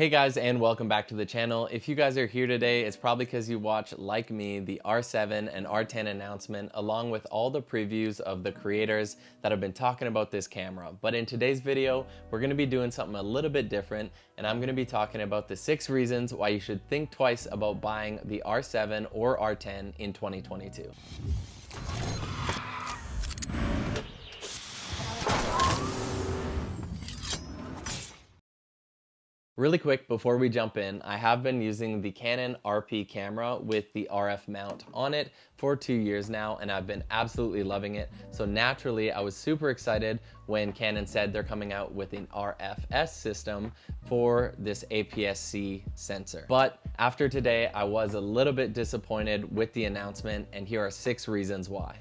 Hey guys, and welcome back to the channel. If you guys are here today, it's probably because you watched, like me, the R7 and R10 announcement along with all the previews of the creators that have been talking about this camera. But in today's video, we're going to be doing something a little bit different, and I'm going to be talking about the 6 reasons why you should think twice about buying the R7 or R10 in 2022. Really quick before we jump in, I have been using the Canon RP camera with the RF mount on it for 2 years now, and I've been absolutely loving it. So naturally, I was super excited when Canon said they're coming out with an RFS system for this APS-C sensor. But after today, I was a little bit disappointed with the announcement, and here are 6 reasons why.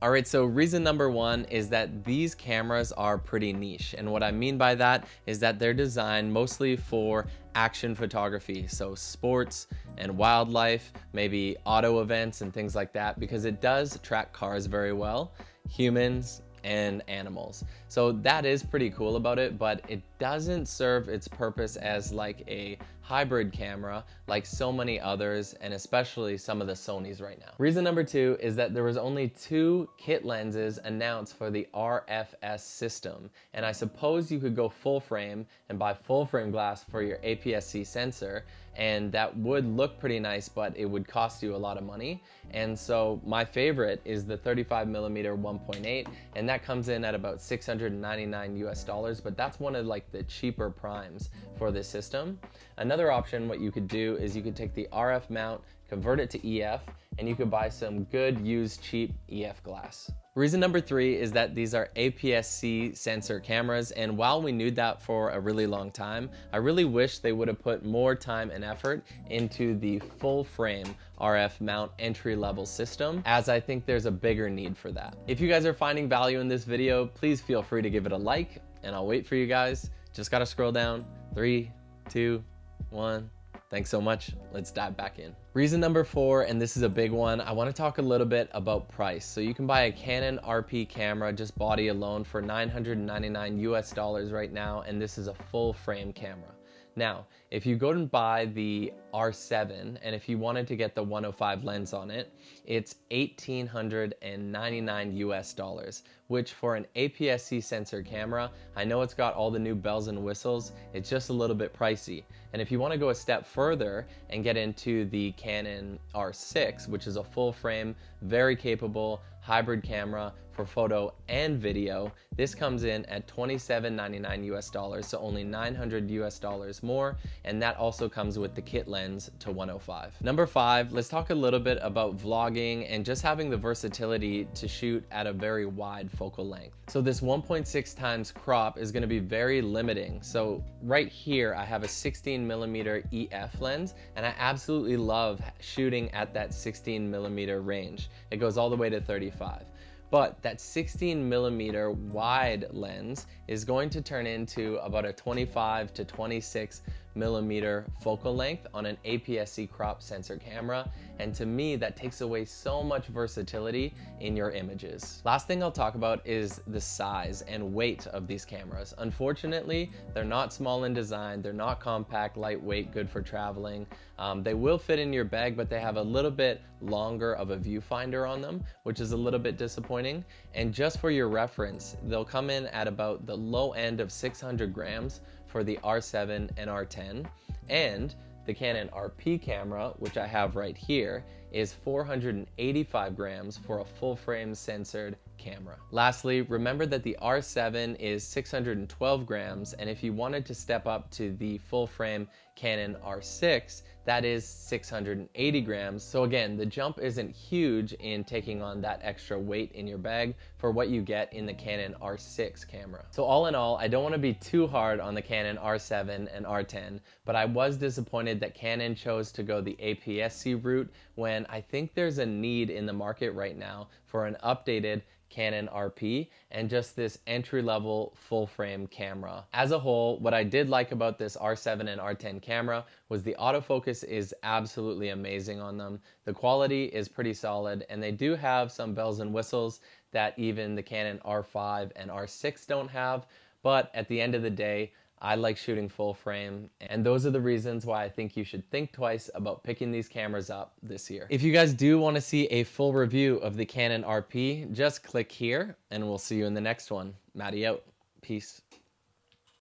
Alright, so reason number 1 is that these cameras are pretty niche. And what I mean by that is that they're designed mostly for action photography. So sports and wildlife, maybe auto events and things like that, because it does track cars very well, humans, and animals. So that is pretty cool about it, but it doesn't serve its purpose as like a hybrid camera like so many others, and especially some of the Sonys right now. Reason number 2 is that there was only 2 kit lenses announced for the RFS system, and I suppose you could go full frame and buy full frame glass for your APS-C sensor, and that would look pretty nice, but it would cost you a lot of money. And so my favorite is the 35mm 1.8, and that comes in at about $699 US, but that's one of like the cheaper primes for this system. Another option, what you could do is you could take the RF mount, convert it to EF, and you could buy some good used cheap EF glass. Reason number 3 is that these are APS-C sensor cameras, and while we knew that for a really long time, I really wish they would have put more time and effort into the full frame RF mount entry-level system, as I think there's a bigger need for that. If you guys are finding value in this video, please feel free to give it a like, and I'll wait for you guys. Just gotta scroll down. 3, 2, 1. Thanks so much. Let's dive back in. Reason number 4, and this is a big one, I want to talk a little bit about price. So you can buy a Canon RP camera, just body alone, for $999 US right now, and this is a full frame camera. Now, if you go and buy the R7, and if you wanted to get the 105 lens on it, it's $1,899 US, which for an APS-C sensor camera, I know it's got all the new bells and whistles, it's just a little bit pricey. And if you want to go a step further and get into the Canon R6, which is a full frame, very capable hybrid camera for photo and video, this comes in at $2799 US, so only $900 US more, and that also comes with the kit lens to 105. Number 5, let's talk a little bit about vlogging and just having the versatility to shoot at a very wide focal length. So this 1.6 times crop is going to be very limiting. So right here I have a 16mm EF lens, and I absolutely love shooting at that 16mm range. It goes all the way to 35. But that 16mm wide lens is going to turn into about a 25 to 26mm focal length on an APS-C crop sensor camera, and to me that takes away so much versatility in your images. Last thing I'll talk about is the size and weight of these cameras. Unfortunately, they're not small in design, they're not compact, lightweight, good for traveling. They will fit in your bag, but they have a little bit longer of a viewfinder on them, which is a little bit disappointing. And just for your reference, they'll come in at about the low end of 600 grams for the R7 and R10, and the Canon RP camera, which I have right here, is 485 grams for a full frame censored camera. Lastly, remember that the R7 is 612 grams, and if you wanted to step up to the full frame Canon R6, that is 680 grams. So again, the jump isn't huge in taking on that extra weight in your bag for what you get in the Canon R6 camera. So all in all, I don't want to be too hard on the Canon R7 and R10, but I was disappointed that Canon chose to go the APS-C route when I think there's a need in the market right now for an updated Canon RP and just this entry-level full-frame camera. As a whole, what I did like about this R7 and R10 camera camera was the autofocus is absolutely amazing on them. The quality is pretty solid, and they do have some bells and whistles that even the Canon R5 and R6 don't have, but at the end of the day, I like shooting full frame, and those are the reasons why I think you should think twice about picking these cameras up this year. If you guys do want to see a full review of the Canon RP, just click here, and we'll see you in the next one. Matty out. Peace.